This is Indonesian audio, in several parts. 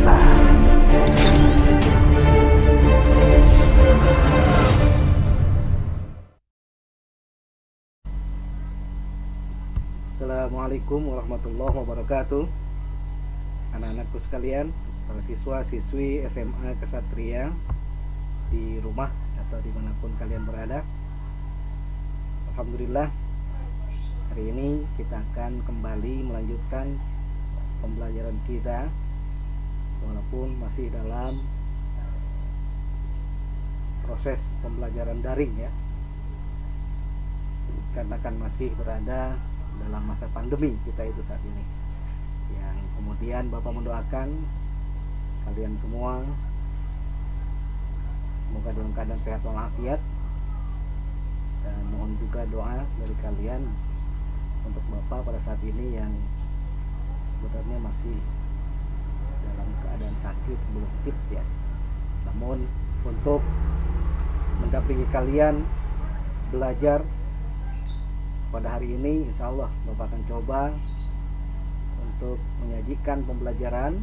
kita. Assalamualaikum warahmatullahi wabarakatuh. Anak-anakku sekalian, para siswa-siswi SMA Kesatria di rumah atau dimanapun kalian berada, alhamdulillah hari ini kita akan kembali melanjutkan pembelajaran kita walaupun masih dalam proses pembelajaran daring ya, karena kan masih berada dalam masa pandemi kita itu saat ini, yang kemudian Bapak mendoakan kalian semua semoga dalam keadaan sehat walafiat, dan mohon juga doa dari kalian untuk Bapak pada saat ini yang sebenarnya masih dalam keadaan sakit, belum fit ya, namun untuk mendampingi kalian belajar pada hari ini, insya Allah Bapak akan coba untuk menyajikan pembelajaran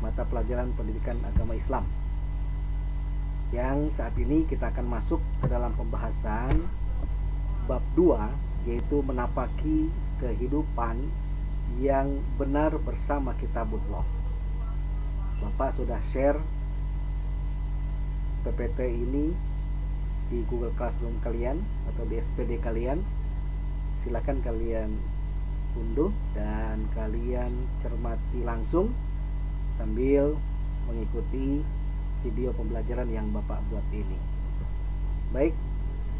mata pelajaran pendidikan agama Islam, yang saat ini kita akan masuk ke dalam pembahasan bab 2, yaitu menapaki kehidupan yang benar bersama kitabullah. Bapak sudah share PPT ini di Google Classroom kalian atau di SPD kalian. Silakan kalian unduh dan kalian cermati langsung sambil mengikuti video pembelajaran yang Bapak buat ini. Baik,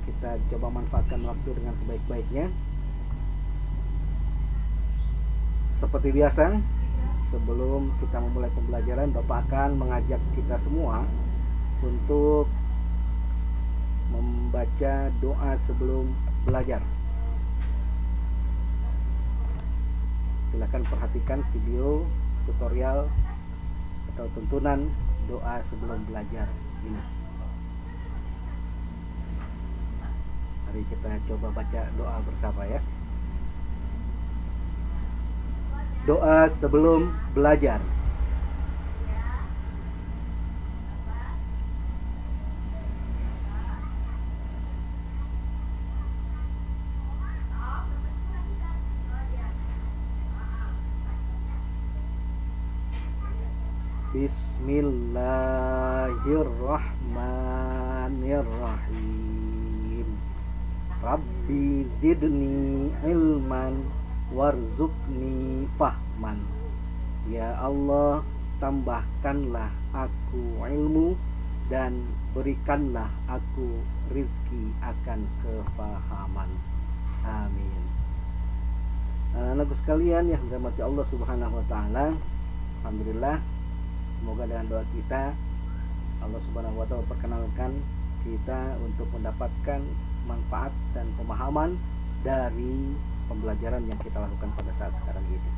kita coba manfaatkan waktu dengan sebaik-baiknya. Seperti biasa, sebelum kita memulai pembelajaran, Bapak akan mengajak kita semua untuk membaca doa sebelum belajar. Silakan perhatikan video tutorial atau tuntunan doa sebelum belajar ini. Mari kita coba baca doa bersama ya. Doa sebelum belajar. Bismillahirrahmanirrahim. Rabbi zidni ilman warzuqni fahman. Ya Allah, tambahkanlah aku ilmu dan berikanlah aku rizki akan kefahaman. Amin. Anak-anakku sekalian yang dirahmati Allah Subhanahu wa taala, alhamdulillah, semoga dengan doa kita Allah Subhanahu wa taala perkenalkan kita untuk mendapatkan manfaat dan pemahaman dari pembelajaran yang kita lakukan pada saat sekarang ini.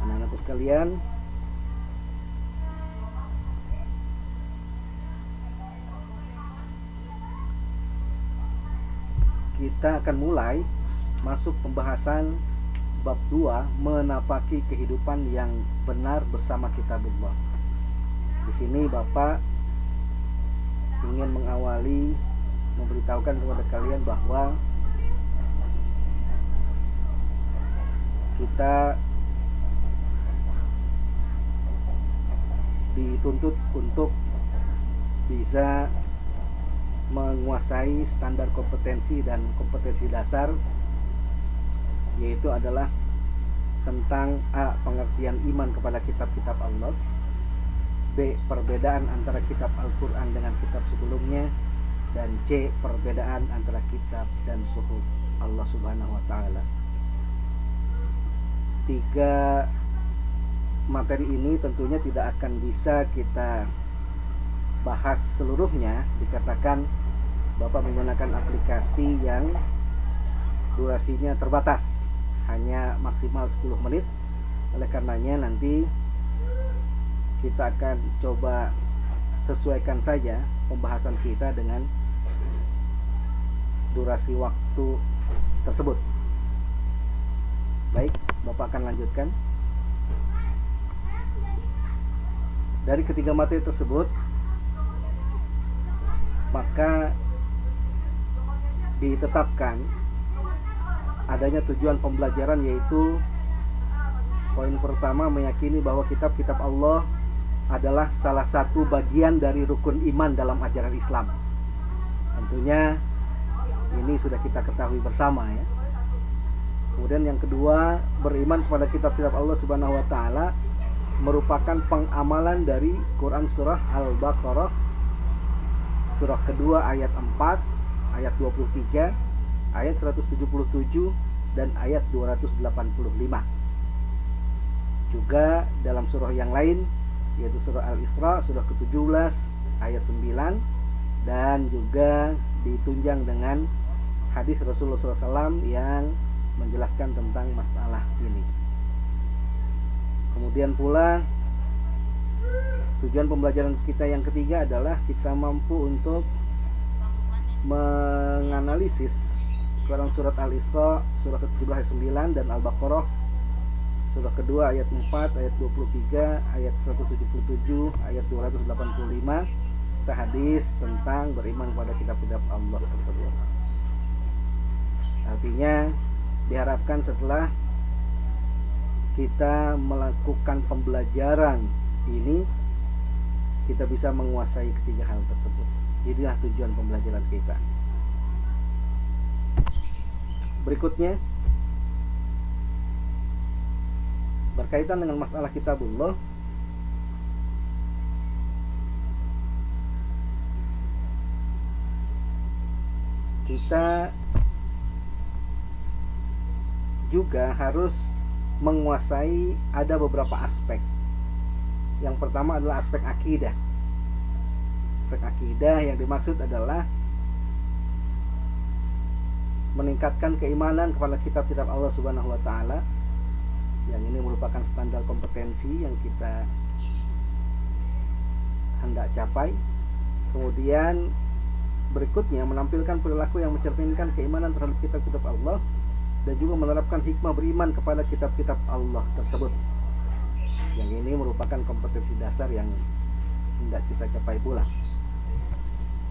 Anak-anakku sekalian, kita akan mulai masuk pembahasan bab 2, menapaki kehidupan yang benar bersama kitabullah. Di sini Bapak ingin mengawali memberitahukan kepada kalian bahwa kita dituntut untuk bisa menguasai standar kompetensi dan kompetensi dasar, yaitu adalah tentang A. pengertian iman kepada kitab-kitab Allah, B. perbedaan antara kitab Al-Quran dengan kitab sebelumnya, dan C. perbedaan antara kitab dan suhuf Allah Subhanahu wa taala. 3 materi ini tentunya tidak akan bisa kita bahas seluruhnya, dikatakan Bapak menggunakan aplikasi yang durasinya terbatas, hanya maksimal 10 menit. Oleh karenanya nanti kita akan coba sesuaikan saja pembahasan kita dengan durasi waktu tersebut. Baik, Bapak akan lanjutkan. Dari ketiga materi tersebut, maka ditetapkan adanya tujuan pembelajaran, yaitu poin pertama, meyakini bahwa kitab-kitab Allah adalah salah satu bagian dari rukun iman dalam ajaran Islam. Tentunya ini sudah kita ketahui bersama ya. Kemudian yang kedua, beriman kepada kitab-kitab Allah Subhanahu wa taala merupakan pengamalan dari Quran surah Al-Baqarah surah kedua ayat 4, ayat 23, ayat 177 dan ayat 285. Juga dalam surah yang lain, yaitu surah Al-Isra surah ke-17 ayat 9, dan juga ditunjang dengan hadis Rasulullah SAW yang menjelaskan tentang masalah ini. Kemudian pula tujuan pembelajaran kita yang ketiga adalah kita mampu untuk menganalisis Quran surat Al-Isra surah ke-17 ayat 9 dan Al-Baqarah surah kedua ayat 4, ayat 23, ayat 177, ayat 285, serta hadis tentang beriman kepada kitab-kitab Allah tersebut. Artinya diharapkan setelah kita melakukan pembelajaran ini, kita bisa menguasai ketiga hal tersebut. Inilah tujuan pembelajaran kita. Berikutnya, berkaitan dengan masalah kitabullah, kita juga harus menguasai ada beberapa aspek. Yang pertama adalah aspek akidah. Aspek akidah yang dimaksud adalah meningkatkan keimanan kepada kitab-kitab Allah Subhanahu wa taala. Yang ini merupakan standar kompetensi yang kita hendak capai. Kemudian berikutnya menampilkan perilaku yang mencerminkan keimanan terhadap kitab-kitab Allah, dan juga menerapkan hikmah beriman kepada kitab-kitab Allah tersebut. Yang ini merupakan kompetensi dasar yang hendak kita capai pula.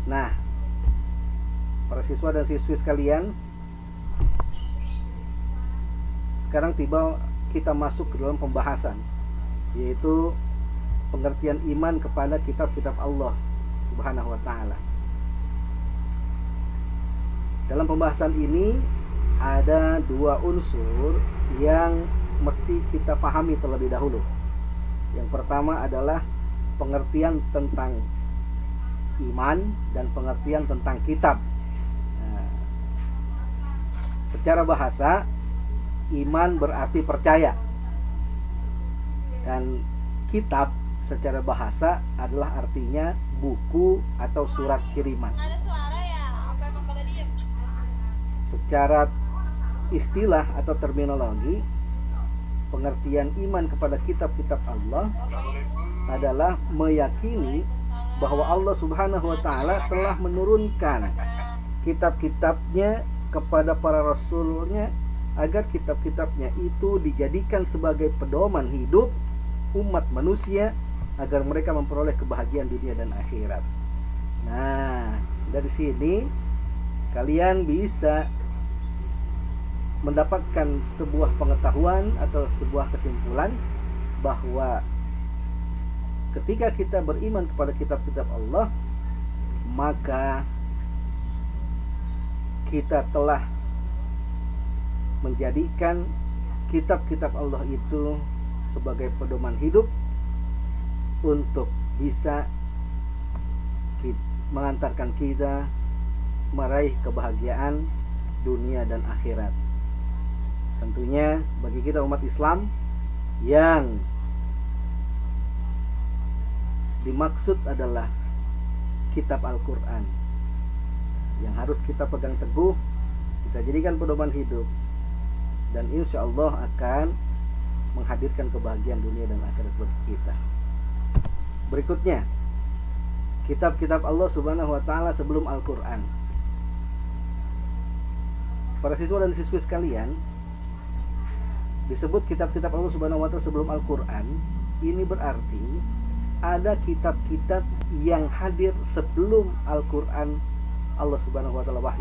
Nah, para siswa dan siswi sekalian, sekarang tiba kita masuk ke dalam pembahasan, yaitu pengertian iman kepada kitab-kitab Allah Subhanahu wa taala. Dalam pembahasan ini ada dua unsur yang mesti kita pahami terlebih dahulu. Yang pertama adalah pengertian tentang iman dan pengertian tentang kitab. Nah, secara bahasa, iman berarti percaya, dan kitab secara bahasa adalah artinya buku atau surat kiriman. Secara istilah atau terminologi, pengertian iman kepada kitab-kitab Allah adalah meyakini bahwa Allah Subhanahu wa taala telah menurunkan kitab-kitabnya kepada para rasulnya, agar kitab-kitabnya itu dijadikan sebagai pedoman hidup umat manusia, agar mereka memperoleh kebahagiaan dunia dan akhirat. Nah, dari sini kalian bisa mendapatkan sebuah pengetahuan atau sebuah kesimpulan bahwa ketika kita beriman kepada kitab-kitab Allah, maka kita telah menjadikan kitab-kitab Allah itu sebagai pedoman hidup untuk bisa mengantarkan kita meraih kebahagiaan dunia dan akhirat. Tentunya bagi kita umat Islam, yang dimaksud adalah kitab Al-Quran yang harus kita pegang teguh, kita jadikan pedoman hidup, dan insya Allah akan menghadirkan kebahagiaan dunia dan akhirat bagi kita. Berikutnya, kitab-kitab Allah Subhanahu wa taala sebelum Al-Quran. Para siswa dan siswi sekalian, disebut kitab-kitab Allah Subhanahu wa taala sebelum Al-Quran, ini berarti ada kitab-kitab yang hadir sebelum Al-Quran Allah Subhanahu wa Ta'ala wahyu